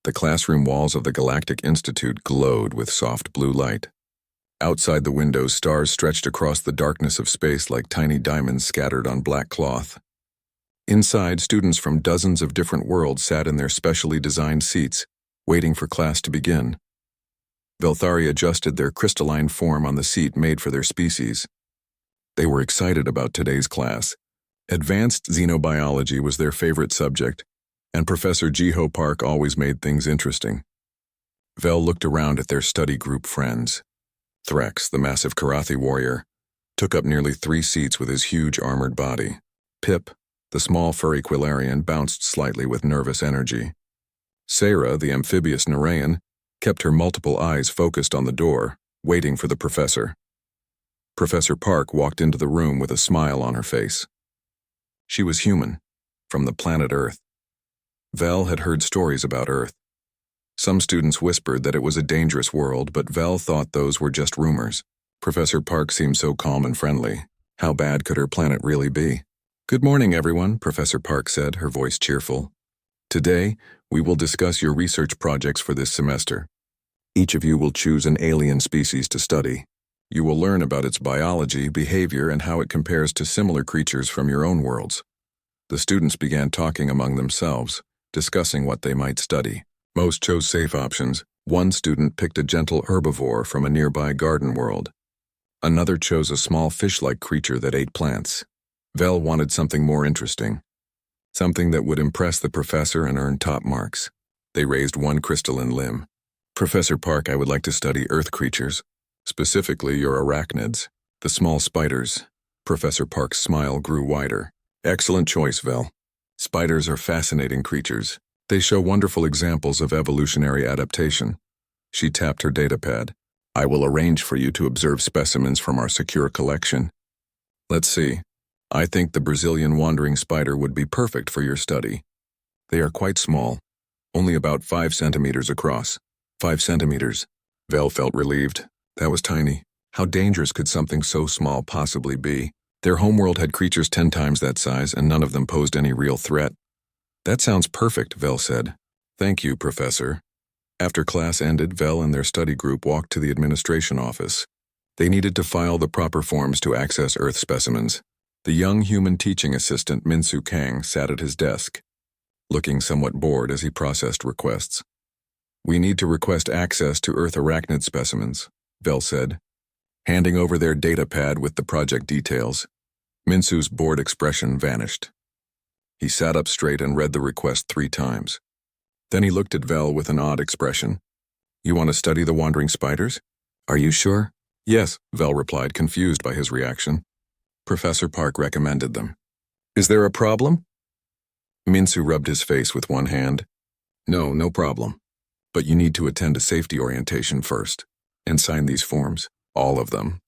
The classroom walls of the Galactic Institute glowed with soft blue light. Outside the windows, stars stretched across the darkness of space like tiny diamonds scattered on black cloth. Inside, students from dozens of different worlds sat in their specially designed seats, waiting for class to begin. Velthari adjusted their crystalline form on the seat made for their species. They were excited about today's class. Advanced xenobiology was their favorite subject, and Professor Jiho Park always made things interesting. Vel looked around at their study group friends. Threx, the massive Karathi warrior, took up nearly 3 seats with his huge armored body. Pip, the small furry Quillarian, bounced slightly with nervous energy. Sarah, the amphibious Narayan, kept her multiple eyes focused on the door, waiting for the professor. Professor Park walked into the room with a smile on her face. She was human, from the planet Earth. Vel had heard stories about Earth. Some students whispered that it was a dangerous world, but Vel thought those were just rumors. Professor Park seemed so calm and friendly. How bad could her planet really be? "Good morning, everyone," Professor Park said, her voice cheerful. "Today, we will discuss your research projects for this semester. Each of you will choose an alien species to study. You will learn about its biology, behavior, and how it compares to similar creatures from your own worlds." The students began talking among themselves, discussing what they might study. Most chose safe options. One student picked a gentle herbivore from a nearby garden world. Another chose a small fish-like creature that ate plants. Vel wanted something more interesting, something that would impress the professor and earn top marks. They raised one crystalline limb. "Professor Park, I would like to study Earth creatures, specifically your arachnids, the small spiders." Professor Park's smile grew wider. "Excellent choice, Vel. Spiders are fascinating creatures. They show wonderful examples of evolutionary adaptation." She tapped her datapad. "I will arrange for you to observe specimens from our secure collection. Let's see. I think the Brazilian wandering spider would be perfect for your study. They are quite small, only about 5 centimeters across." 5 centimeters. Vel felt relieved. That was tiny. How dangerous could something so small possibly be? Their homeworld had creatures 10 times that size, and none of them posed any real threat. "That sounds perfect," Vel said. "Thank you, Professor." After class ended, Vel and their study group walked to the administration office. They needed to file the proper forms to access Earth specimens. The young human teaching assistant, Minsu Kang, sat at his desk, looking somewhat bored as he processed requests. "We need to request access to Earth arachnid specimens," Vel said, handing over their datapad with the project details. Minsu's bored expression vanished. He sat up straight and read the request 3 times. Then he looked at Vel with an odd expression. "You want to study the wandering spiders? Are you sure?" "Yes," Vel replied, confused by his reaction. Professor Park recommended them. "Is there a problem?" Minsu rubbed his face with one hand. No problem. But you need to attend a safety orientation first, and sign these forms, all of them."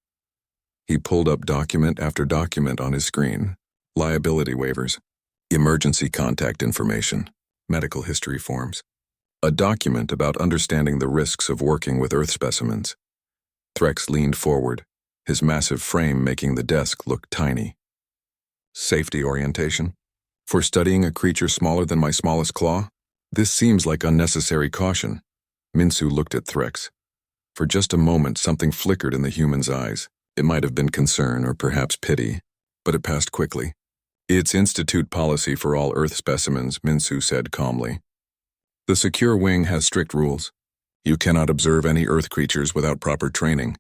He pulled up document after document on his screen. Liability waivers, emergency contact information, medical history forms, a document about understanding the risks of working with Earth specimens. Threx leaned forward, his massive frame making the desk look tiny. "Safety orientation? For studying a creature smaller than my smallest claw? This seems like unnecessary caution." Minsu looked at Threx. For just a moment, something flickered in the human's eyes. It might have been concern or perhaps pity, but it passed quickly. "It's institute policy for all Earth specimens," Minsu said calmly. "The secure wing has strict rules. You cannot observe any Earth creatures without proper training."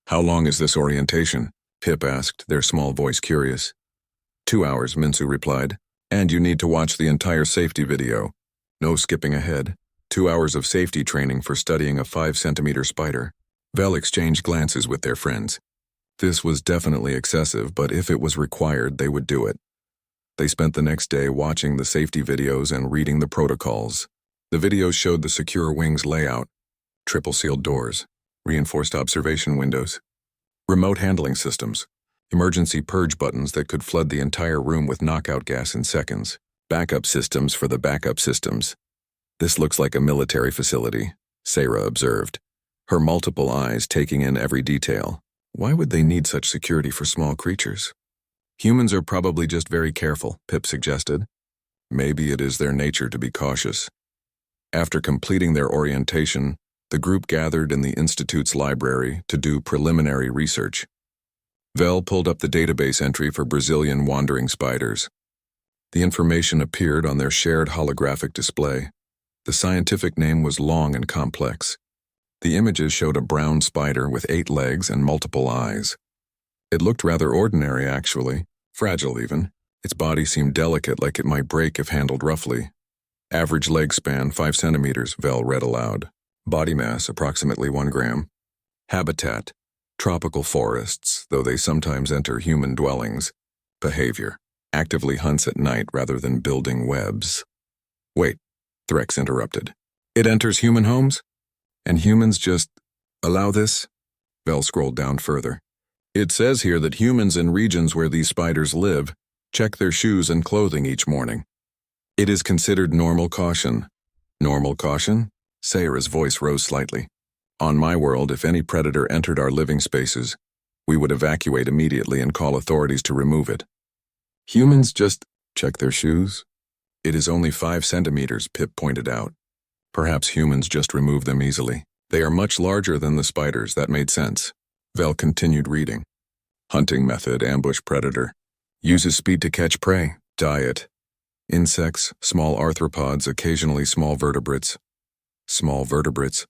"How long is this orientation?" Pip asked, their small voice curious. 2 hours, Minsu replied. "And you need to watch the entire safety video. No skipping ahead. 2 hours of safety training for studying a 5-centimeter spider." Vel exchanged glances with their friends. This was definitely excessive, but if it was required, they would do it. They spent the next day watching the safety videos and reading the protocols. The videos showed the secure wing's layout: triple-sealed doors, reinforced observation windows, remote handling systems, emergency purge buttons that could flood the entire room with knockout gas in seconds, backup systems for the backup systems. "This looks like a military facility," Sarah observed, her multiple eyes taking in every detail. "Why would they need such security for small creatures?" "Humans are probably just very careful," Pip suggested. "Maybe it is their nature to be cautious." After completing their orientation, the group gathered in the Institute's library to do preliminary research. Vel pulled up the database entry for Brazilian wandering spiders. The information appeared on their shared holographic display. The scientific name was long and complex. The images showed a brown spider with 8 legs and multiple eyes. It looked rather ordinary, actually, fragile even. Its body seemed delicate, like it might break if handled roughly. Average leg span 5 centimeters, Vel read aloud. Body mass approximately 1 gram. Habitat, tropical forests, though they sometimes enter human dwellings. Behavior, actively hunts at night rather than building webs. Wait, Threx interrupted. It enters human homes? And humans just allow this? Vel scrolled down further. It says here that humans in regions where these spiders live check their shoes and clothing each morning. It is considered normal caution. Normal caution? Sayra's voice rose slightly. On my world, if any predator entered our living spaces, we would evacuate immediately and call authorities to remove it. Humans just check their shoes? It is only 5 centimeters, Pip pointed out. Perhaps humans just remove them easily. They are much larger than the spiders, that made sense. Vel continued reading. Hunting method, ambush predator. Uses speed to catch prey. Diet. Insects, small arthropods, occasionally small vertebrates. Small vertebrates,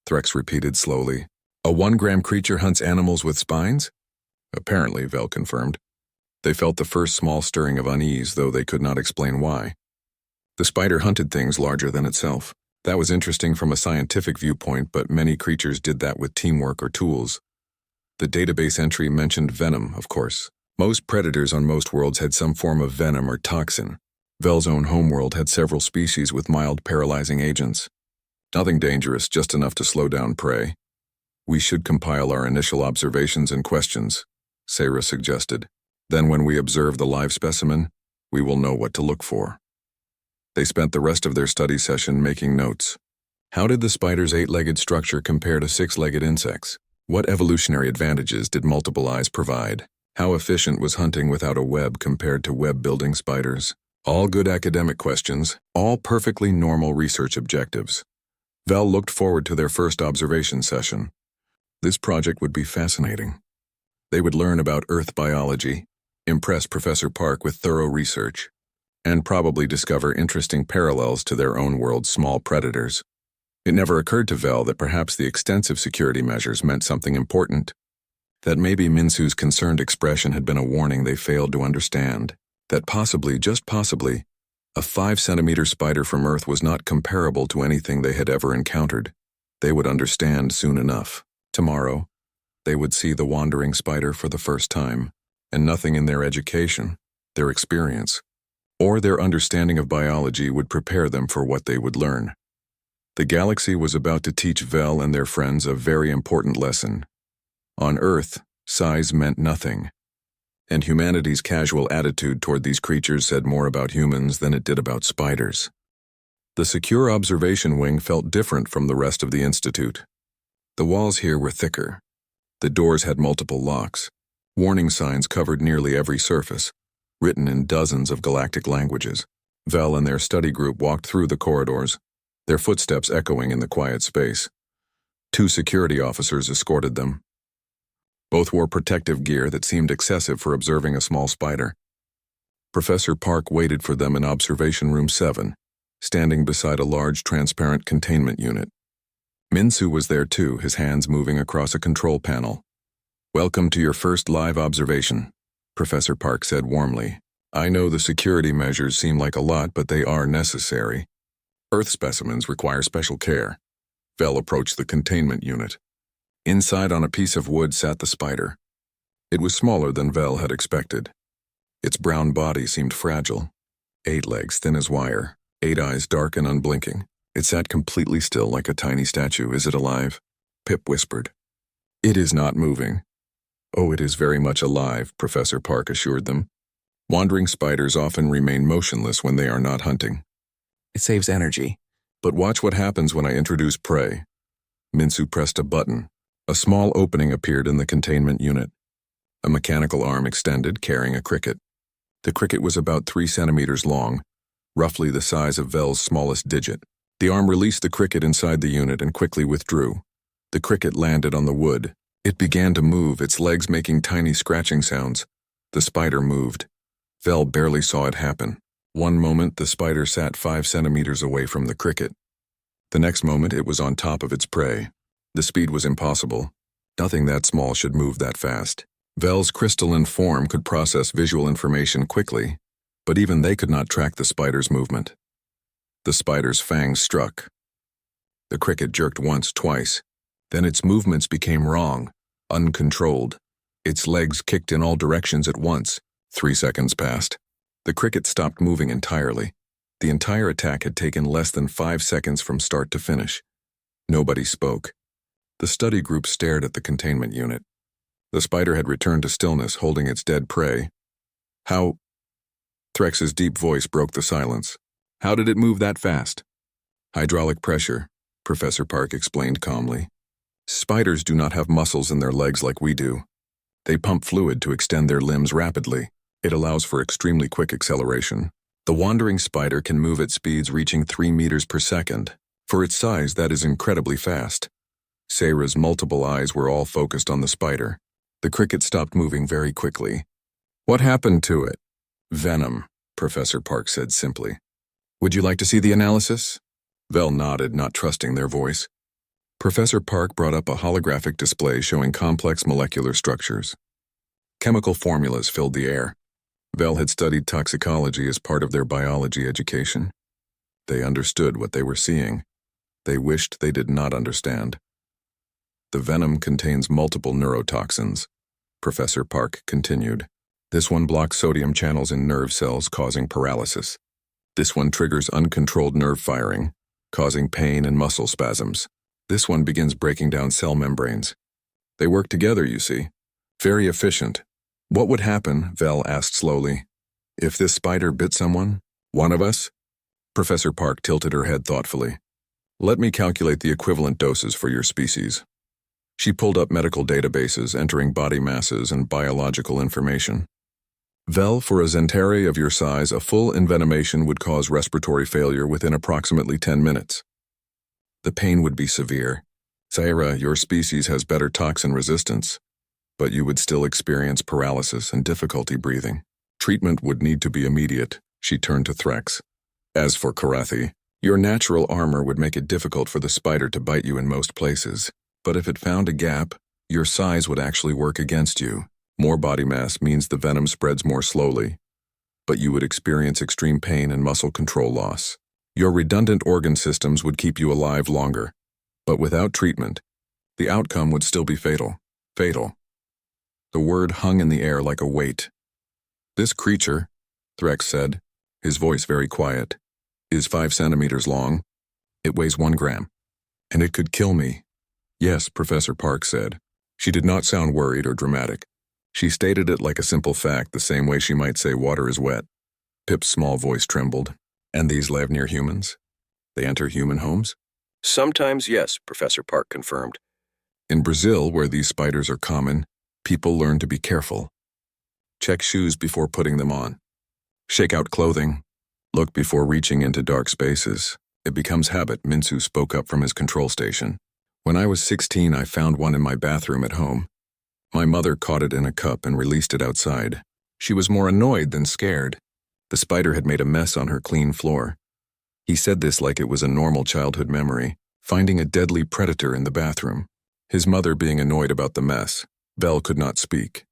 Threx repeated slowly. A 1-gram creature hunts animals with spines? Apparently, Vel confirmed. They felt the first small stirring of unease, though they could not explain why. The spider hunted things larger than itself. That was interesting from a scientific viewpoint, but many creatures did that with teamwork or tools. The database entry mentioned venom, of course. Most predators on most worlds had some form of venom or toxin. Vel's own homeworld had several species with mild paralyzing agents. Nothing dangerous, just enough to slow down prey. We should compile our initial observations and questions, Sayra suggested. Then when we observe the live specimen, we will know what to look for. They spent the rest of their study session making notes. How did the spider's 8-legged structure compare to 6-legged insects? What evolutionary advantages did multiple eyes provide? How efficient was hunting without a web compared to web-building spiders? All good academic questions, all perfectly normal research objectives. Vel looked forward to their first observation session. This project would be fascinating. They would learn about Earth biology, impress Professor Park with thorough research, and probably discover interesting parallels to their own world's small predators. It never occurred to Vel that perhaps the extensive security measures meant something important. That maybe Minsu's concerned expression had been a warning they failed to understand. That possibly, just possibly, a 5-centimeter spider from Earth was not comparable to anything they had ever encountered. They would understand soon enough. Tomorrow, they would see the wandering spider for the first time, and nothing in their education, their experience, or their understanding of biology would prepare them for what they would learn. The galaxy was about to teach Vel and their friends a very important lesson. On Earth, size meant nothing, and humanity's casual attitude toward these creatures said more about humans than it did about spiders. The secure observation wing felt different from the rest of the Institute. The walls here were thicker. The doors had multiple locks. Warning signs covered nearly every surface, written in dozens of galactic languages. Vel and their study group walked through the corridors, their footsteps echoing in the quiet space. 2 security officers escorted them. Both wore protective gear that seemed excessive for observing a small spider. Professor Park waited for them in Observation Room 7, standing beside a large transparent containment unit. Minsu was there too, his hands moving across a control panel. "Welcome to your first live observation," Professor Park said warmly. "I know the security measures seem like a lot, but they are necessary. Earth specimens require special care." Vel approached the containment unit. Inside on a piece of wood sat the spider. It was smaller than Vel had expected. Its brown body seemed fragile. 8 legs thin as wire, 8 eyes dark and unblinking. It sat completely still like a tiny statue. "Is it alive?" Pip whispered. "It is not moving." "Oh, it is very much alive," Professor Park assured them. "Wandering spiders often remain motionless when they are not hunting. It saves energy. But watch what happens when I introduce prey." Minsu pressed a button. A small opening appeared in the containment unit. A mechanical arm extended, carrying a cricket. The cricket was about 3 centimeters long, roughly the size of Vel's smallest digit. The arm released the cricket inside the unit and quickly withdrew. The cricket landed on the wood. It began to move, its legs making tiny scratching sounds. The spider moved. Vel barely saw it happen. One moment, the spider sat 5 centimeters away from the cricket. The next moment, it was on top of its prey. The speed was impossible. Nothing that small should move that fast. Vel's crystalline form could process visual information quickly, but even they could not track the spider's movement. The spider's fangs struck. The cricket jerked once, twice. Then its movements became wrong, uncontrolled. Its legs kicked in all directions at once. 3 seconds passed. The cricket stopped moving entirely. The entire attack had taken less than 5 seconds from start to finish. Nobody spoke. The study group stared at the containment unit. The spider had returned to stillness, holding its dead prey. How? Threx's deep voice broke the silence. How did it move that fast? Hydraulic pressure, Professor Park explained calmly. Spiders do not have muscles in their legs like we do. They pump fluid to extend their limbs rapidly. It allows for extremely quick acceleration. The wandering spider can move at speeds reaching 3 meters per second. For its size, that is incredibly fast. Sayra's multiple eyes were all focused on the spider. The cricket stopped moving very quickly. What happened to it? Venom, Professor Park said simply. Would you like to see the analysis? Vel nodded, not trusting their voice. Professor Park brought up a holographic display showing complex molecular structures. Chemical formulas filled the air. Vel had studied toxicology as part of their biology education. They understood what they were seeing. They wished they did not understand. The venom contains multiple neurotoxins, Professor Park continued. This one blocks sodium channels in nerve cells, causing paralysis. This one triggers uncontrolled nerve firing, causing pain and muscle spasms. This one begins breaking down cell membranes. They work together, you see. Very efficient. What would happen, Vel asked slowly, if this spider bit someone? One of us? Professor Park tilted her head thoughtfully. Let me calculate the equivalent doses for your species. She pulled up medical databases, entering body masses and biological information. Vel, for a Zentari of your size, a full envenomation would cause respiratory failure within approximately 10 minutes. The pain would be severe. Sayra, your species has better toxin resistance, but you would still experience paralysis and difficulty breathing. Treatment would need to be immediate, she turned to Threx. As for Karathi, your natural armor would make it difficult for the spider to bite you in most places, but if it found a gap, your size would actually work against you. More body mass means the venom spreads more slowly, but you would experience extreme pain and muscle control loss. Your redundant organ systems would keep you alive longer, but without treatment, the outcome would still be fatal. Fatal. The word hung in the air like a weight. This creature, Threx said, his voice very quiet, is 5 centimeters long. It weighs 1 gram. And it could kill me. Yes, Professor Park said. She did not sound worried or dramatic. She stated it like a simple fact, the same way she might say water is wet. Pip's small voice trembled. And these live near humans? They enter human homes? Sometimes, yes, Professor Park confirmed. In Brazil, where these spiders are common, people learn to be careful. Check shoes before putting them on. Shake out clothing. Look before reaching into dark spaces. It becomes habit, Minsu spoke up from his control station. When I was 16, I found one in my bathroom at home. My mother caught it in a cup and released it outside. She was more annoyed than scared. The spider had made a mess on her clean floor. He said this like it was a normal childhood memory, finding a deadly predator in the bathroom. His mother being annoyed about the mess. Vel could not speak.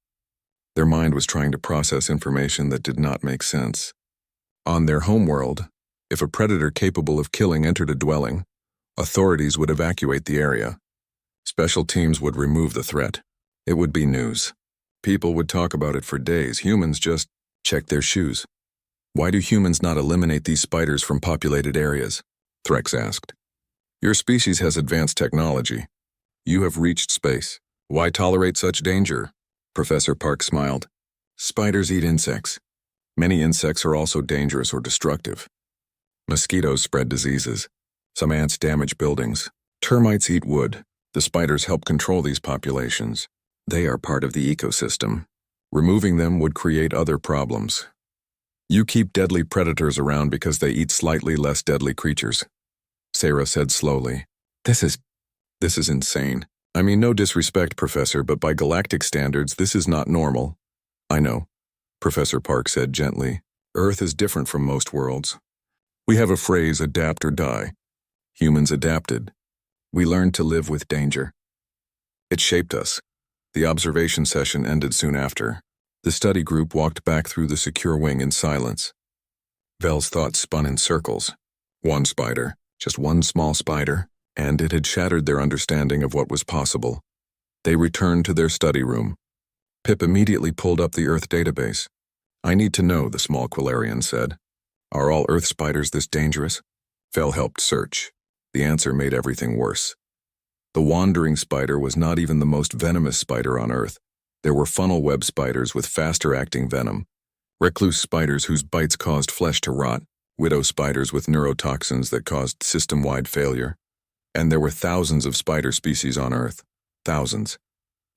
Their mind was trying to process information that did not make sense. On their homeworld, if a predator capable of killing entered a dwelling, authorities would evacuate the area. Special teams would remove the threat. It would be news. People would talk about it for days. Humans just check their shoes. Why do humans not eliminate these spiders from populated areas? Threx asked. Your species has advanced technology. You have reached space. Why tolerate such danger? Professor Park smiled. Spiders eat insects. Many insects are also dangerous or destructive. Mosquitoes spread diseases. Some ants damage buildings. Termites eat wood. The spiders help control these populations. They are part of the ecosystem. Removing them would create other problems. You keep deadly predators around because they eat slightly less deadly creatures. Sarah said slowly. This is insane. I mean, no disrespect, Professor, but by galactic standards, this is not normal. I know, Professor Park said gently. Earth is different from most worlds. We have a phrase, adapt or die. Humans adapted. We learned to live with danger. It shaped us. The observation session ended soon after. The study group walked back through the secure wing in silence. Vel's thoughts spun in circles. One spider, just one small spider, and it had shattered their understanding of what was possible. They returned to their study room. Pip immediately pulled up the Earth database. I need to know, the small Quillarian said. Are all Earth spiders this dangerous? Vel helped search. The answer made everything worse. The wandering spider was not even the most venomous spider on Earth. There were funnel web spiders with faster-acting venom, recluse spiders whose bites caused flesh to rot, widow spiders with neurotoxins that caused system-wide failure. And there were thousands of spider species on Earth. Thousands.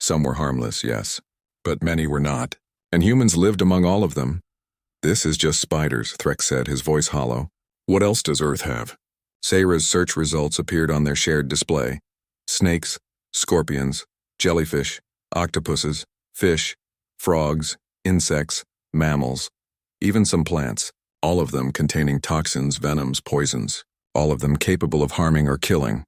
Some were harmless, yes, but many were not, and humans lived among all of them. This is just spiders, Threx said, his voice hollow. What else does Earth have? Sarah's search results appeared on their shared display. Snakes, scorpions, jellyfish, octopuses, fish, frogs, insects, mammals, even some plants, all of them containing toxins, venoms, poisons, all of them capable of harming or killing.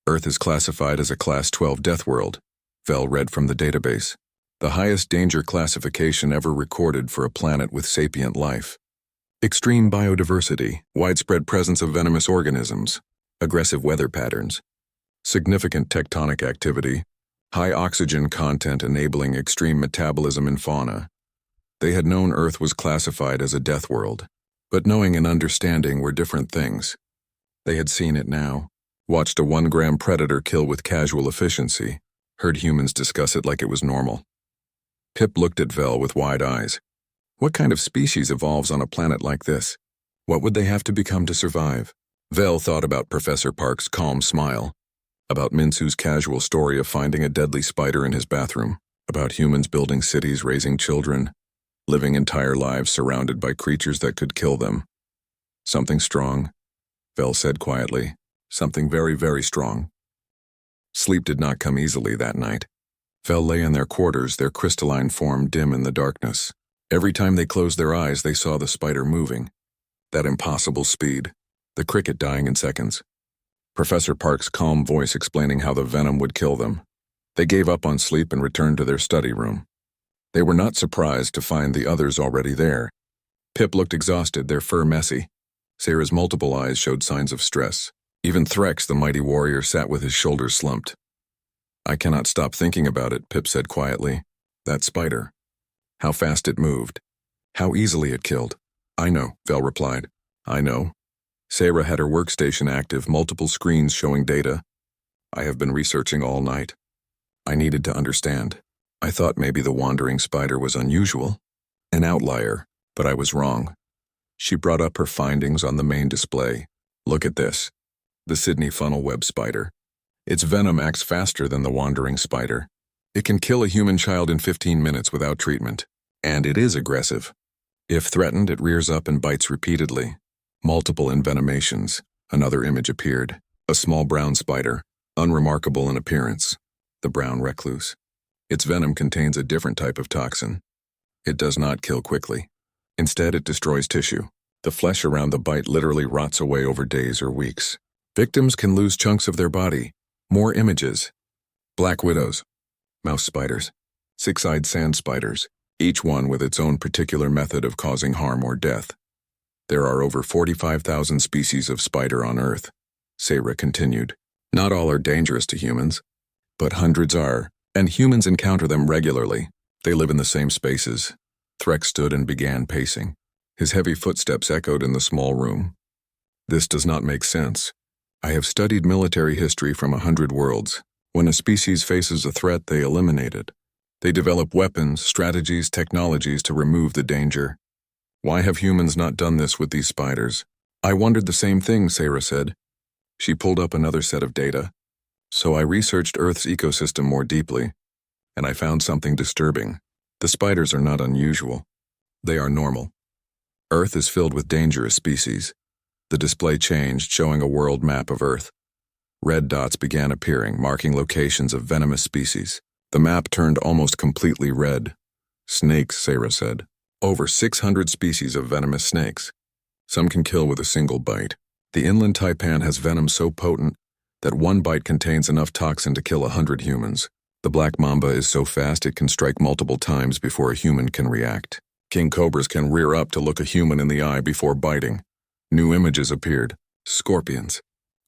Earth is classified as a Class 12 death world, Vel read from the database. The highest danger classification ever recorded for a planet with sapient life. Extreme biodiversity, widespread presence of venomous organisms, aggressive weather patterns, significant tectonic activity, high oxygen content enabling extreme metabolism in fauna. They had known Earth was classified as a death world, but knowing and understanding were different things. They had seen it now, watched a 1-gram predator kill with casual efficiency, heard humans discuss it like it was normal. Pip looked at Vel with wide eyes. What kind of species evolves on a planet like this? What would they have to become to survive? Vel thought about Professor Park's calm smile, about Minsu's casual story of finding a deadly spider in his bathroom, about humans building cities, raising children, living entire lives surrounded by creatures that could kill them. Something strong, Vel said quietly. Something very, very strong. Sleep did not come easily that night. Vel lay in their quarters, their crystalline form dim in the darkness. Every time they closed their eyes, they saw the spider moving. That impossible speed. The cricket dying in seconds. Professor Park's calm voice explaining how the venom would kill them. They gave up on sleep and returned to their study room. They were not surprised to find the others already there. Pip looked exhausted, their fur messy. Sarah's multiple eyes showed signs of stress. Even Threx, the mighty warrior, sat with his shoulders slumped. I cannot stop thinking about it, Pip said quietly. That spider. How fast it moved. How easily it killed. I know, Vel replied. I know. Sarah had her workstation active, multiple screens showing data. I have been researching all night. I needed to understand. I thought maybe the wandering spider was unusual, an outlier, but I was wrong. She brought up her findings on the main display. Look at this. The Sydney funnel web spider. Its venom acts faster than the wandering spider. It can kill a human child in 15 minutes without treatment. And it is aggressive. If threatened, it rears up and bites repeatedly. Multiple envenomations. Another image appeared. A small brown spider, unremarkable in appearance. The brown recluse. Its venom contains a different type of toxin. It does not kill quickly. Instead, it destroys tissue. The flesh around the bite literally rots away over days or weeks. Victims can lose chunks of their body. More images. Black widows. Mouse spiders. Six-eyed sand spiders, each one with its own particular method of causing harm or death. There are over 45,000 species of spider on Earth, Sarah continued. Not all are dangerous to humans, but hundreds are, and humans encounter them regularly. They live in the same spaces. Threx stood and began pacing. His heavy footsteps echoed in the small room. This does not make sense. I have studied military history from 100 worlds. When a species faces a threat, they eliminate it. They develop weapons, strategies, technologies to remove the danger. Why have humans not done this with these spiders? I wondered the same thing, Sarah said. She pulled up another set of data. So I researched Earth's ecosystem more deeply, and I found something disturbing. The spiders are not unusual. They are normal. Earth is filled with dangerous species. The display changed, showing a world map of Earth. Red dots began appearing, marking locations of venomous species. The map turned almost completely red. Snakes, Sarah said. Over 600 species of venomous snakes. Some can kill with a single bite. The inland taipan has venom so potent that one bite contains enough toxin to kill 100 humans. The black mamba is so fast it can strike multiple times before a human can react. King cobras can rear up to look a human in the eye before biting. New images appeared. Scorpions.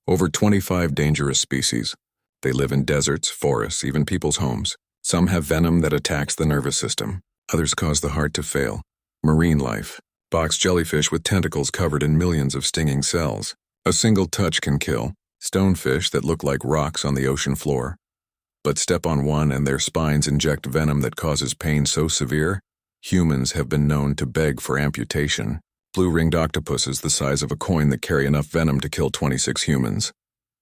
Over 25 dangerous species. They live in deserts, forests, even people's homes. Some have venom that attacks the nervous system. Others cause the heart to fail. Marine life. Box jellyfish with tentacles covered in millions of stinging cells. A single touch can kill. Stonefish that look like rocks on the ocean floor. But step on one and their spines inject venom that causes pain so severe, humans have been known to beg for amputation. Blue-ringed octopuses the size of a coin that carry enough venom to kill 26 humans.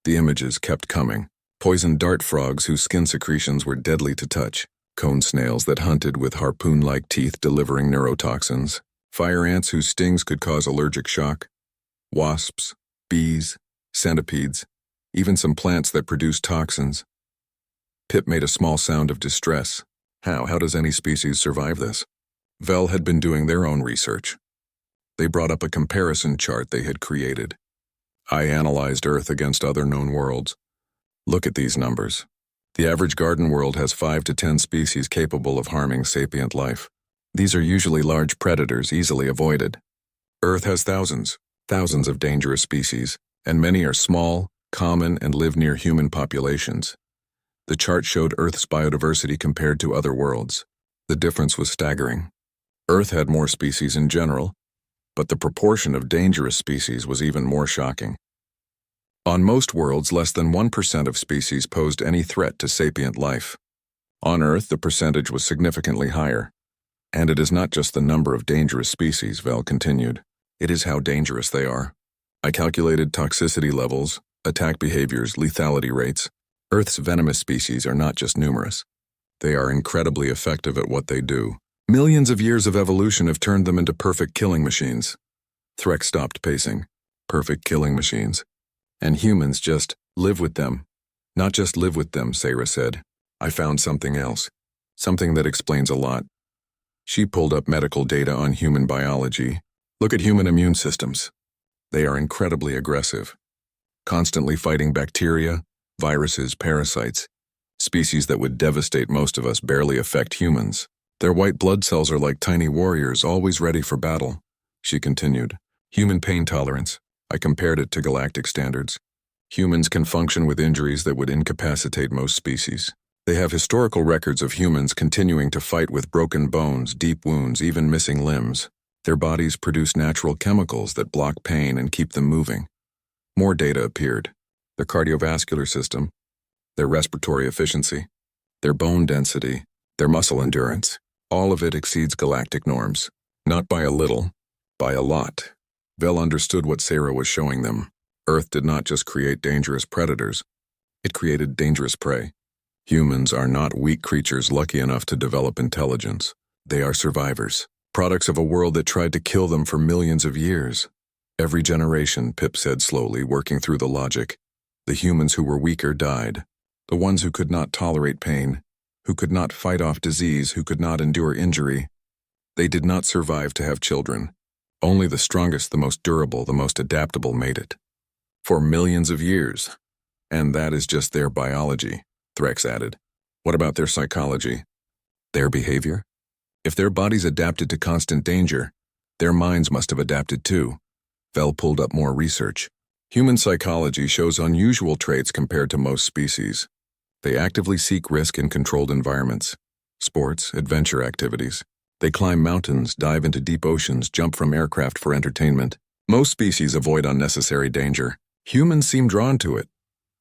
The images kept coming. Poisoned dart frogs whose skin secretions were deadly to touch. Cone snails that hunted with harpoon-like teeth delivering neurotoxins. Fire ants whose stings could cause allergic shock. Wasps, bees, centipedes, even some plants that produce toxins. Pip made a small sound of distress. How does any species survive this? Vel had been doing their own research. They brought up a comparison chart they had created. I analyzed Earth against other known worlds. Look at these numbers. The average garden world has 5 to 10 species capable of harming sapient life. These are usually large predators easily avoided. Earth has thousands of dangerous species, and many are small, common, and live near human populations. The chart showed Earth's biodiversity compared to other worlds. The difference was staggering. Earth had more species in general, but the proportion of dangerous species was even more shocking. On most worlds, less than 1% of species posed any threat to sapient life. On Earth, the percentage was significantly higher. And it is not just the number of dangerous species, Vel continued. It is how dangerous they are. I calculated toxicity levels, attack behaviors, lethality rates. Earth's venomous species are not just numerous. They are incredibly effective at what they do. Millions of years of evolution have turned them into perfect killing machines. Threx stopped pacing. Perfect killing machines. And humans just live with them. Not just live with them, Sarah said. I found something else. Something that explains a lot. She pulled up medical data on human biology. Look at human immune systems. They are incredibly aggressive. Constantly fighting bacteria, viruses, parasites. Species that would devastate most of us barely affect humans. Their white blood cells are like tiny warriors, always ready for battle. She continued. Human pain tolerance. I compared it to galactic standards. Humans can function with injuries that would incapacitate most species. They have historical records of humans continuing to fight with broken bones, deep wounds, even missing limbs. Their bodies produce natural chemicals that block pain and keep them moving. More data appeared. Their cardiovascular system, their respiratory efficiency, their bone density, their muscle endurance. All of it exceeds galactic norms. Not by a little, by a lot. Vel understood what Sarah was showing them. Earth did not just create dangerous predators. It created dangerous prey. Humans are not weak creatures lucky enough to develop intelligence. They are survivors, products of a world that tried to kill them for millions of years. Every generation, Pip said slowly, working through the logic. The humans who were weaker died. The ones who could not tolerate pain, who could not fight off disease, who could not endure injury. They did not survive to have children. Only the strongest, the most durable, the most adaptable made it. For millions of years. And that is just their biology, Threx added. What about their psychology? Their behavior? If their bodies adapted to constant danger, their minds must have adapted too. Vel pulled up more research. Human psychology shows unusual traits compared to most species. They actively seek risk in controlled environments. Sports, adventure activities. They climb mountains, dive into deep oceans, jump from aircraft for entertainment. Most species avoid unnecessary danger. Humans seem drawn to it.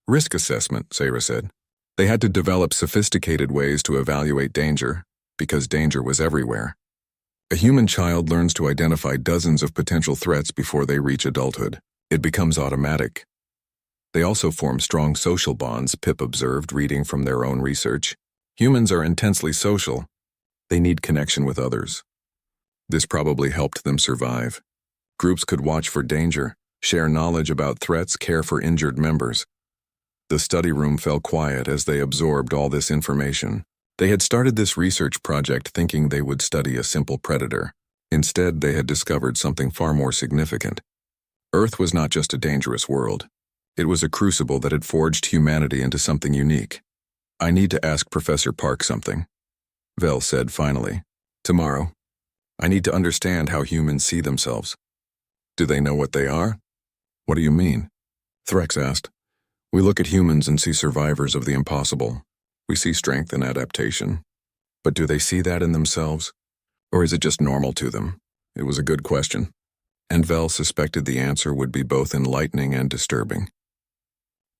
Risk assessment, Sarah said. They had to develop sophisticated ways to evaluate danger, because danger was everywhere. A human child learns to identify dozens of potential threats before they reach adulthood. It becomes automatic. They also form strong social bonds, Pip observed, reading from their own research. Humans are intensely social. They need connection with others. This probably helped them survive. Groups could watch for danger, share knowledge about threats, care for injured members. The study room fell quiet as they absorbed all this information. They had started this research project thinking they would study a simple predator. Instead, they had discovered something far more significant. Earth was not just a dangerous world. It was a crucible that had forged humanity into something unique. "I need to ask Professor Park something," Vel said finally. "Tomorrow. I need to understand how humans see themselves." "Do they know what they are?" "What do you mean?" Threx asked. "We look at humans and see survivors of the impossible. We see strength and adaptation. But do they see that in themselves? Or is it just normal to them?" It was a good question. And Vel suspected the answer would be both enlightening and disturbing.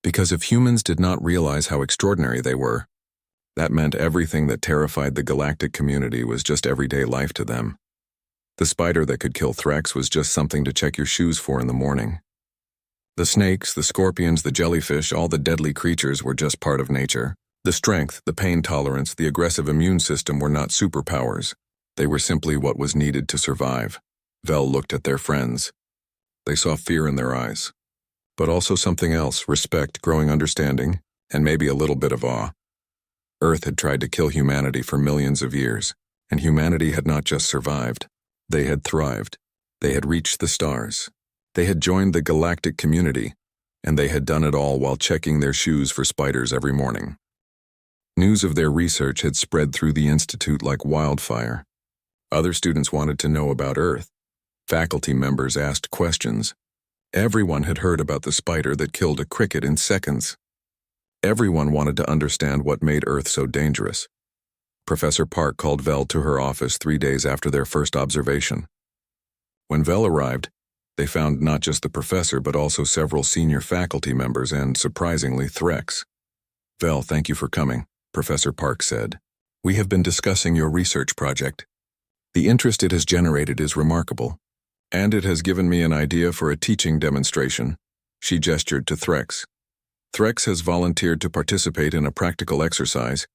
Because if humans did not realize how extraordinary they were, that meant everything that terrified the galactic community was just everyday life to them. The spider that could kill Threx was just something to check your shoes for in the morning. The snakes, the scorpions, the jellyfish, all the deadly creatures were just part of nature. The strength, the pain tolerance, the aggressive immune system were not superpowers. They were simply what was needed to survive. Vel looked at their friends. They saw fear in their eyes. But also something else, respect, growing understanding, and maybe a little bit of awe. Earth had tried to kill humanity for millions of years, and humanity had not just survived. They had thrived. They had reached the stars. They had joined the galactic community, and they had done it all while checking their shoes for spiders every morning. News of their research had spread through the institute like wildfire. Other students wanted to know about Earth. Faculty members asked questions. Everyone had heard about the spider that killed a cricket in seconds. Everyone wanted to understand what made Earth so dangerous. Professor Park called Vel to her office 3 days after their first observation. When Vel arrived, they found not just the professor but also several senior faculty members and, surprisingly, Threx. "Vel, thank you for coming," Professor Park said. "We have been discussing your research project. The interest it has generated is remarkable, and it has given me an idea for a teaching demonstration." She gestured to Threx. "Threx has volunteered to participate in a practical exercise.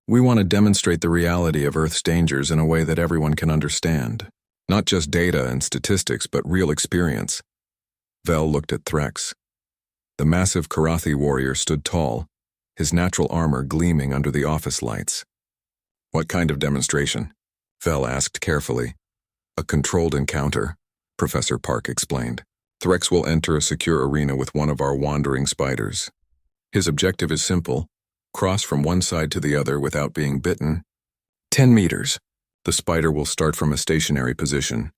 We want to demonstrate the reality of Earth's dangers in a way that everyone can understand. Not just data and statistics, but real experience." Vel looked at Threx. The massive Karathi warrior stood tall, his natural armor gleaming under the office lights. "What kind of demonstration?" Vel asked carefully. "A controlled encounter," Professor Park explained. "Threx will enter a secure arena with one of our wandering spiders. His objective is simple: cross from one side to the other without being bitten. 10 meters. The spider will start from a stationary position."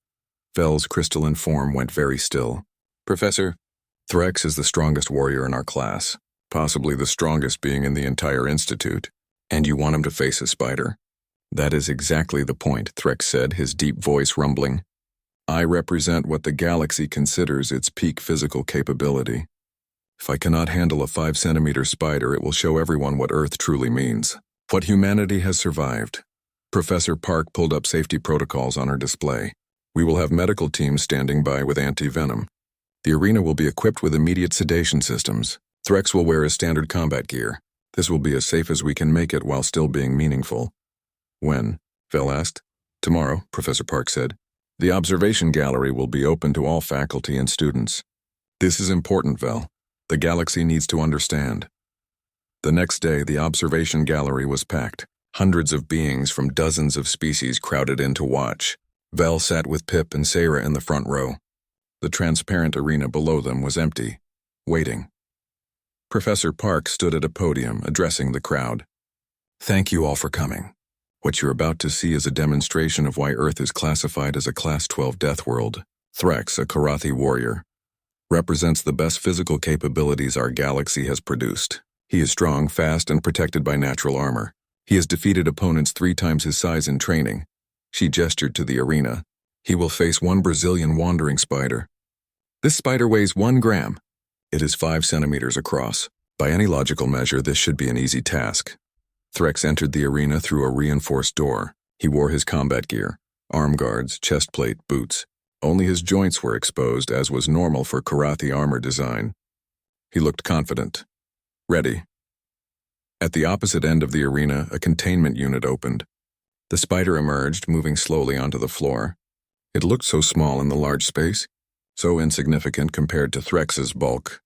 Vel's crystalline form went very still. "Professor, Threx is the strongest warrior in our class, possibly the strongest being in the entire institute, and you want him to face a spider?" "That is exactly the point," Threx said, his deep voice rumbling. "I represent what the galaxy considers its peak physical capability. If I cannot handle a 5-centimeter spider, it will show everyone what Earth truly means, what humanity has survived." Professor Park pulled up safety protocols on her display. "We will have medical teams standing by with anti-venom. The arena will be equipped with immediate sedation systems. Threx will wear his standard combat gear. This will be as safe as we can make it while still being meaningful." "When?" Vel asked. "Tomorrow," Professor Park said. "The observation gallery will be open to all faculty and students. This is important, Vel. The galaxy needs to understand." The next day, the observation gallery was packed. Hundreds of beings from dozens of species crowded in to watch. Vel sat with Pip and Sarah in the front row. The transparent arena below them was empty, waiting. Professor Park stood at a podium, addressing the crowd. "Thank you all for coming. What you're about to see is a demonstration of why Earth is classified as a Class 12 death world. Threx, a Karathi warrior, represents the best physical capabilities our galaxy has produced. He is strong, fast, and protected by natural armor. He has defeated opponents 3 times his size in training." She gestured to the arena. "He will face one Brazilian wandering spider. This spider weighs 1 gram. It is 5 centimeters across. By any logical measure, this should be an easy task." Threx entered the arena through a reinforced door. He wore his combat gear, arm guards, chest plate, boots. Only his joints were exposed, as was normal for Karathi armor design. He looked confident. Ready. At the opposite end of the arena, a containment unit opened. The spider emerged, moving slowly onto the floor. It looked so small in the large space, so insignificant compared to Threx's bulk.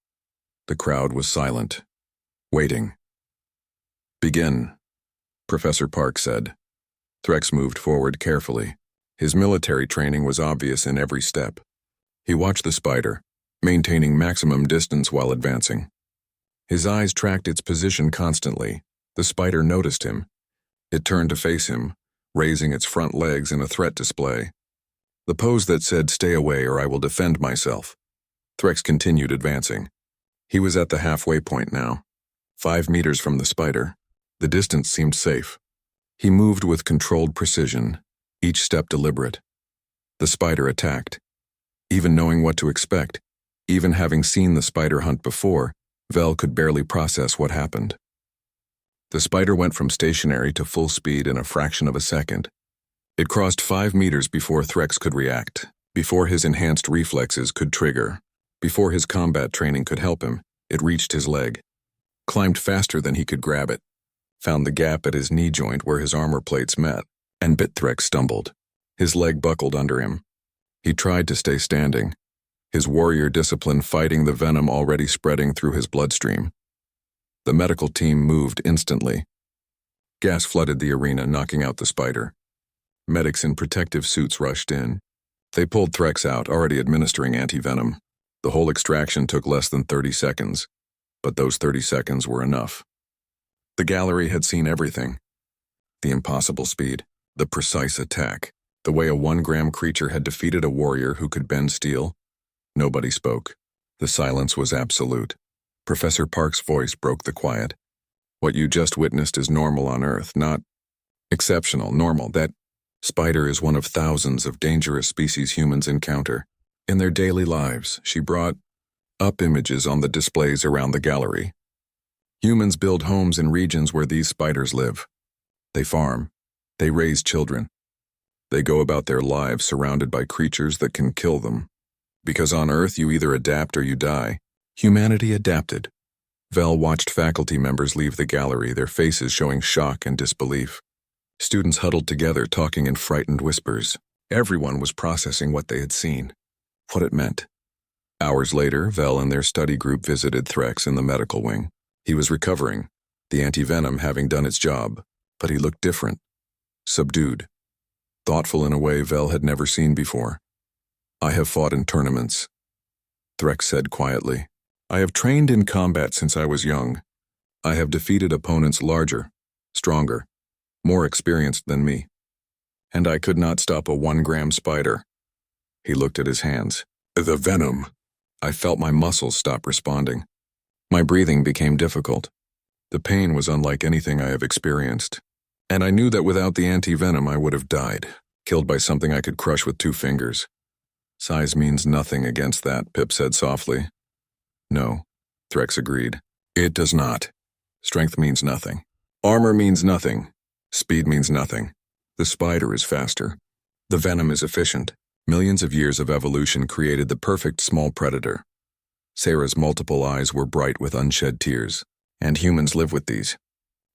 The crowd was silent, waiting. "Begin," Professor Park said. Threx moved forward carefully. His military training was obvious in every step. He watched the spider, maintaining maximum distance while advancing. His eyes tracked its position constantly. The spider noticed him. It turned to face him, raising its front legs in a threat display. The pose that said, "Stay away or I will defend myself." Threx continued advancing. He was at the halfway point now, 5 meters from the spider. The distance seemed safe. He moved with controlled precision, each step deliberate. The spider attacked. Even knowing what to expect, even having seen the spider hunt before, Vel could barely process what happened. The spider went from stationary to full speed in a fraction of a second. It crossed 5 meters before Threx could react, before his enhanced reflexes could trigger, before his combat training could help him. It reached his leg, climbed faster than he could grab it, found the gap at his knee joint where his armor plates met, and bit. Threx stumbled. His leg buckled under him. He tried to stay standing, his warrior discipline fighting the venom already spreading through his bloodstream. The medical team moved instantly. Gas flooded the arena, knocking out the spider. Medics in protective suits rushed in. They pulled Threx out, already administering anti-venom. The whole extraction took less than 30 seconds, but those 30 seconds were enough. The gallery had seen everything. The impossible speed, the precise attack, the way a 1-gram creature had defeated a warrior who could bend steel. Nobody spoke. The silence was absolute. Professor Park's voice broke the quiet. "What you just witnessed is normal on Earth, not exceptional, normal. That spider is one of thousands of dangerous species humans encounter. In their daily lives," she brought up images on the displays around the gallery. "Humans build homes in regions where these spiders live. They farm. They raise children. They go about their lives surrounded by creatures that can kill them. Because on Earth you either adapt or you die. Humanity adapted." Vel watched faculty members leave the gallery, their faces showing shock and disbelief. Students huddled together, talking in frightened whispers. Everyone was processing what they had seen, what it meant. Hours later, Vel and their study group visited Threx in the medical wing. He was recovering, the anti-venom having done its job, but he looked different, subdued, thoughtful in a way Vel had never seen before. "I have fought in tournaments," Threx said quietly. "I have trained in combat since I was young. I have defeated opponents larger, stronger, more experienced than me. And I could not stop a 1-gram spider." He looked at his hands. "The venom." I felt my muscles stop responding. My breathing became difficult. The pain was unlike anything I have experienced. And I knew that without the anti-venom I would have died, killed by something I could crush with 2 fingers. "Size means nothing against that," Pip said softly. "No," Threx agreed. "It does not. Strength means nothing. Armor means nothing. Speed means nothing. The spider is faster. The venom is efficient. Millions of years of evolution created the perfect small predator. Sarah's multiple eyes were bright with unshed tears. And humans live with these.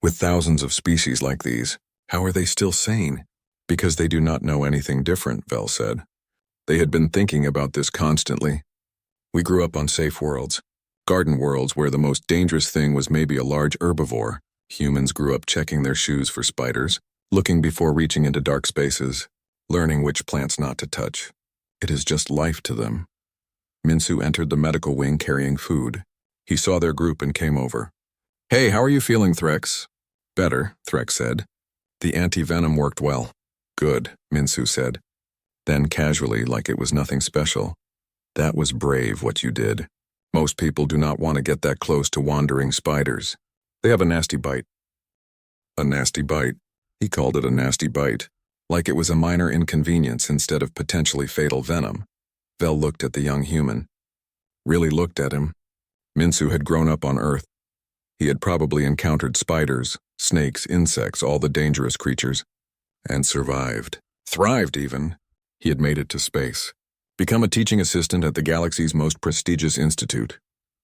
With thousands of species like these. How are they still sane?" "Because they do not know anything different," Vel said. They had been thinking about this constantly. "We grew up on safe worlds. Garden worlds where the most dangerous thing was maybe a large herbivore. Humans grew up checking their shoes for spiders, looking before reaching into dark spaces, learning which plants not to touch. It is just life to them." Minsu entered the medical wing carrying food. He saw their group and came over. "Hey, how are you feeling, Threx?" "Better," Threx said. "The anti-venom worked well." "Good," Minsu said. Then casually, like it was nothing special, "That was brave what you did. Most people do not want to get that close to wandering spiders. They have a nasty bite." A nasty bite. He called it a nasty bite, like it was a minor inconvenience instead of potentially fatal venom. Vel looked at the young human. Really looked at him. Minsu had grown up on Earth. He had probably encountered spiders, snakes, insects, all the dangerous creatures, and survived. Thrived even. He had made it to space. Become a teaching assistant at the galaxy's most prestigious institute.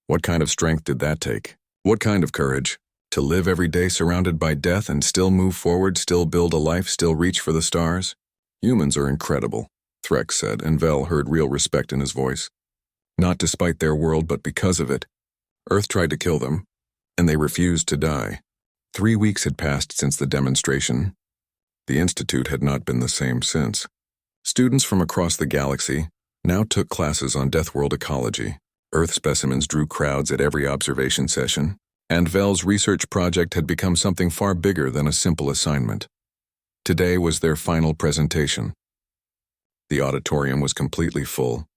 What kind of strength did that take? What kind of courage? To live every day surrounded by death and still move forward, still build a life, still reach for the stars? "Humans are incredible," Threx said, and Vel heard real respect in his voice. Not despite their world, but because of it. Earth tried to kill them, and they refused to die. 3 weeks had passed since the demonstration. The Institute had not been the same since. Students from across the galaxy now took classes on Deathworld ecology. Earth specimens drew crowds at every observation session, and Vel's research project had become something far bigger than a simple assignment. Today was their final presentation. The auditorium was completely full.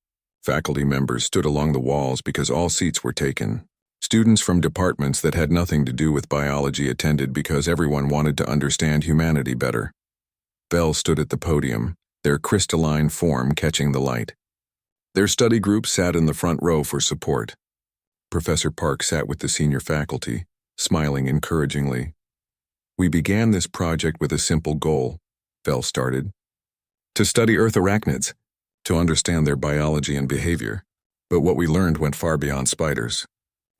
Faculty members stood along the walls because all seats were taken. Students from departments that had nothing to do with biology attended because everyone wanted to understand humanity better. Vel stood at the podium, their crystalline form catching the light. Their study group sat in the front row for support. Professor Park sat with the senior faculty, smiling encouragingly. "We began this project with a simple goal," Vel started. "To study Earth arachnids, to understand their biology and behavior. But what we learned went far beyond spiders.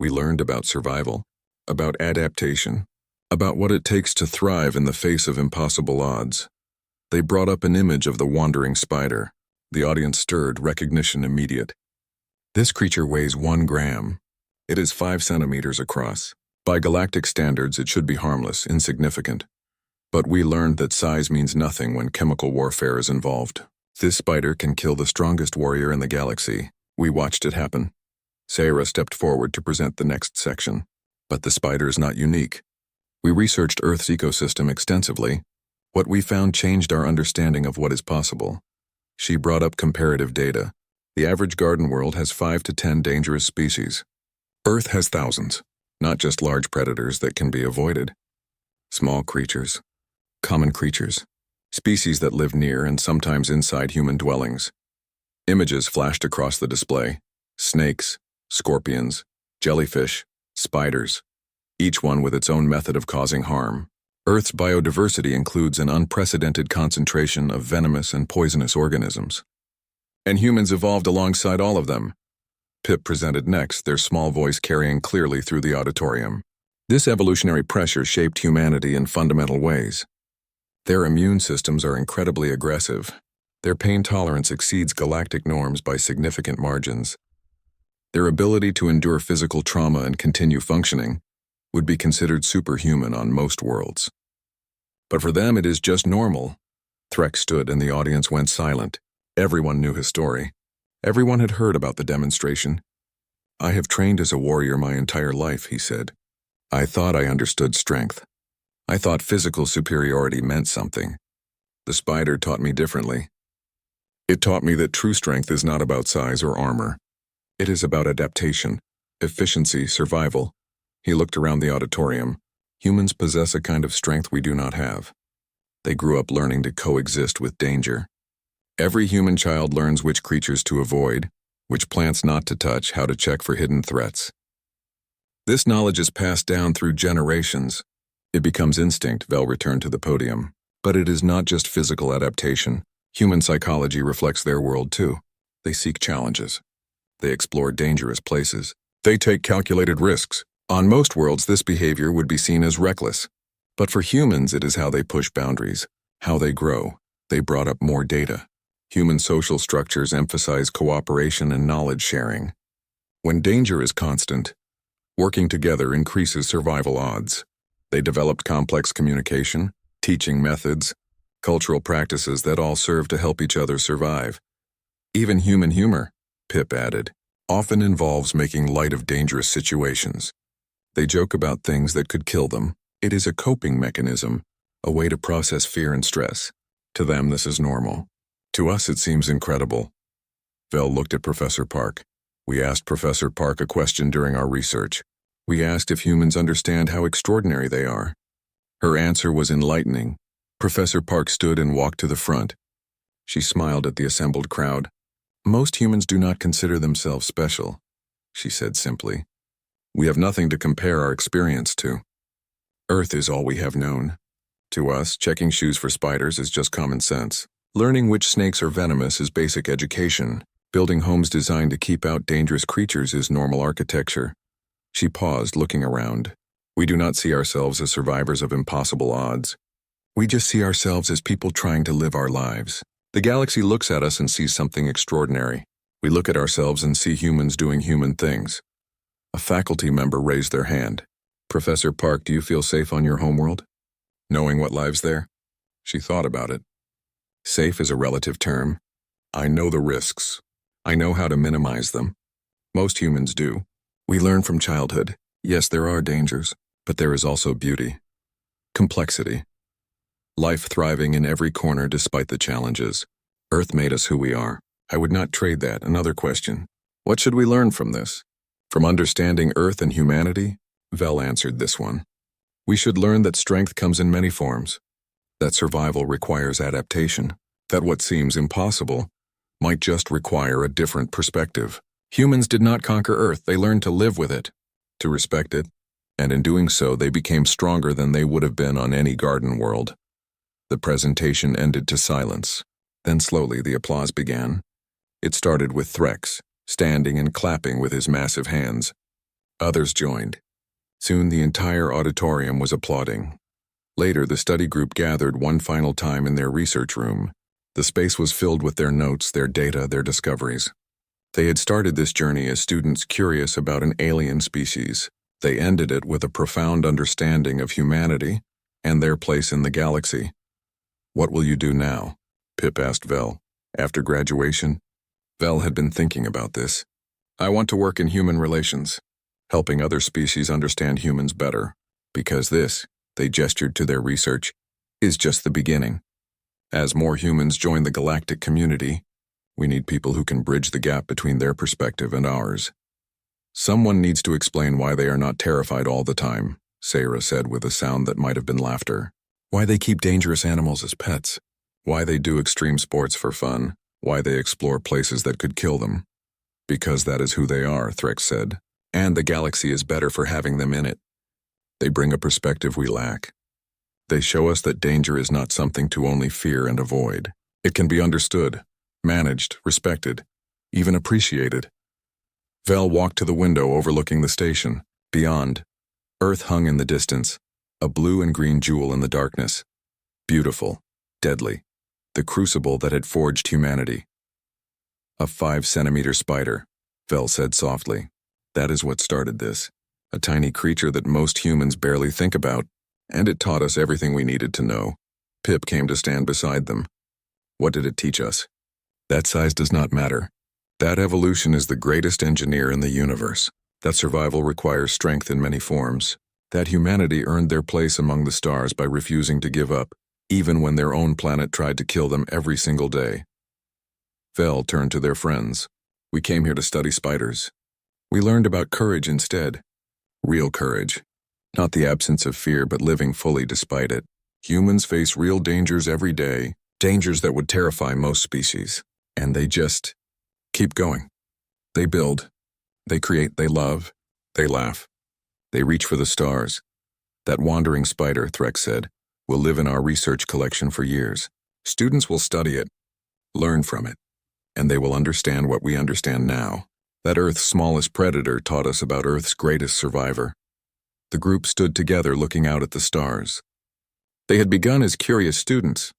We learned about survival, about adaptation, about what it takes to thrive in the face of impossible odds." They brought up an image of the wandering spider. The audience stirred, recognition immediate. "This creature weighs 1 gram. It is 5 centimeters across. By galactic standards, it should be harmless, insignificant. But we learned that size means nothing when chemical warfare is involved. This spider can kill the strongest warrior in the galaxy. We watched it happen." Sarah stepped forward to present the next section. "But the spider is not unique. We researched Earth's ecosystem extensively. What we found changed our understanding of what is possible." She brought up comparative data. The average garden world has 5 to 10 dangerous species. Earth has thousands, not just large predators that can be avoided. Small creatures, common creatures, species that live near and sometimes inside human dwellings. Images flashed across the display. Snakes, scorpions, jellyfish, spiders, each one with its own method of causing harm. Earth's biodiversity includes an unprecedented concentration of venomous and poisonous organisms. And humans evolved alongside all of them. Pip presented next, their small voice carrying clearly through the auditorium. This evolutionary pressure shaped humanity in fundamental ways. Their immune systems are incredibly aggressive. Their pain tolerance exceeds galactic norms by significant margins. Their ability to endure physical trauma and continue functioning would be considered superhuman on most worlds. But for them, it is just normal. Threk stood and the audience went silent. Everyone knew his story. Everyone had heard about the demonstration. "I have trained as a warrior my entire life," he said. "I thought I understood strength. I thought physical superiority meant something. The spider taught me differently. It taught me that true strength is not about size or armor. It is about adaptation, efficiency, survival." He looked around the auditorium. Humans possess a kind of strength we do not have. They grew up learning to coexist with danger. Every human child learns which creatures to avoid, which plants not to touch, how to check for hidden threats. This knowledge is passed down through generations. It becomes instinct, Vel returned to the podium. But it is not just physical adaptation. Human psychology reflects their world too. They seek challenges. They explore dangerous places. They take calculated risks. On most worlds, this behavior would be seen as reckless. But for humans, it is how they push boundaries, how they grow. They brought up more data. Human social structures emphasize cooperation and knowledge sharing. When danger is constant, working together increases survival odds. They developed complex communication, teaching methods, cultural practices that all serve to help each other survive. Even human humor, Pip added, often involves making light of dangerous situations. They joke about things that could kill them. It is a coping mechanism, a way to process fear and stress. To them, this is normal. To us, it seems incredible. Vel looked at Professor Park. We asked Professor Park a question during our research. We asked if humans understand how extraordinary they are. Her answer was enlightening. Professor Park stood and walked to the front. She smiled at the assembled crowd. Most humans do not consider themselves special, she said simply. We have nothing to compare our experience to. Earth is all we have known. To us, checking shoes for spiders is just common sense. Learning which snakes are venomous is basic education. Building homes designed to keep out dangerous creatures is normal architecture. She paused, looking around. We do not see ourselves as survivors of impossible odds. We just see ourselves as people trying to live our lives. The galaxy looks at us and sees something extraordinary. We look at ourselves and see humans doing human things. A faculty member raised their hand. Professor Park, do you feel safe on your homeworld? Knowing what lives there? She thought about it. Safe is a relative term. I know the risks. I know how to minimize them. Most humans do. We learn from childhood. Yes, there are dangers, but there is also beauty. Complexity. Life thriving in every corner despite the challenges. Earth made us who we are. I would not trade that. Another question. What should we learn from this? From understanding Earth and humanity? Vel answered this one. We should learn that strength comes in many forms, that survival requires adaptation, that what seems impossible might just require a different perspective. Humans did not conquer Earth, they learned to live with it, to respect it, and in doing so they became stronger than they would have been on any garden world. The presentation ended to silence. Then slowly the applause began. It started with Threx, standing and clapping with his massive hands. Others joined. Soon the entire auditorium was applauding. Later, the study group gathered one final time in their research room. The space was filled with their notes, their data, their discoveries. They had started this journey as students curious about an alien species. They ended it with a profound understanding of humanity and their place in the galaxy. What will you do now? Pip asked Vel. After graduation? Vel had been thinking about this. I want to work in human relations, helping other species understand humans better, because this, they gestured to their research, is just the beginning. As more humans join the galactic community, we need people who can bridge the gap between their perspective and ours. Someone needs to explain why they are not terrified all the time, Sarah said with a sound that might have been laughter. Why they keep dangerous animals as pets. Why they do extreme sports for fun. Why they explore places that could kill them. Because that is who they are, Threx said. And the galaxy is better for having them in it. They bring a perspective we lack. They show us that danger is not something to only fear and avoid. It can be understood, managed, respected, even appreciated. Vel walked to the window overlooking the station. Beyond, Earth hung in the distance, a blue and green jewel in the darkness. Beautiful, deadly, the crucible that had forged humanity. A 5-centimeter spider, Vel said softly. That is what started this. A tiny creature that most humans barely think about, and it taught us everything we needed to know. Pip came to stand beside them. What did it teach us? That size does not matter. That evolution is the greatest engineer in the universe. That survival requires strength in many forms. That humanity earned their place among the stars by refusing to give up, even when their own planet tried to kill them every single day. Vel turned to their friends. We came here to study spiders. We learned about courage instead. Real courage. Not the absence of fear, but living fully despite it. Humans face real dangers every day, dangers that would terrify most species. And they just keep going. They build. They create. They love. They laugh. They reach for the stars. That wandering spider, Threx said, will live in our research collection for years. Students will study it, learn from it, and they will understand what we understand now. That Earth's smallest predator taught us about Earth's greatest survivor. The group stood together looking out at the stars. They had begun as curious students.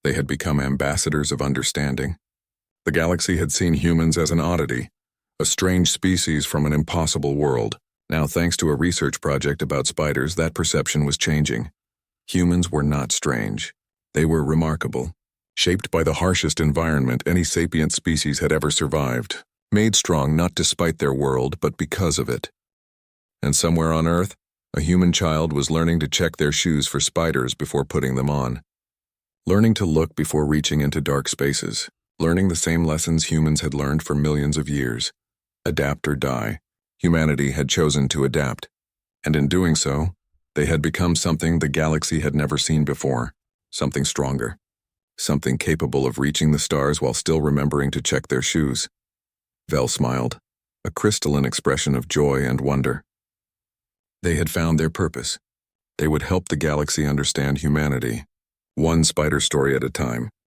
They had become ambassadors of understanding. The galaxy had seen humans as an oddity, a strange species from an impossible world. Now, thanks to a research project about spiders, that perception was changing. Humans were not strange. They were remarkable, shaped by the harshest environment any sapient species had ever survived, made strong not despite their world, but because of it. And somewhere on Earth, a human child was learning to check their shoes for spiders before putting them on. Learning to look before reaching into dark spaces. Learning the same lessons humans had learned for millions of years. Adapt or die. Humanity had chosen to adapt. And in doing so, they had become something the galaxy had never seen before. Something stronger. Something capable of reaching the stars while still remembering to check their shoes. Vel smiled, a crystalline expression of joy and wonder. They had found their purpose. They would help the galaxy understand humanity, one spider story at a time.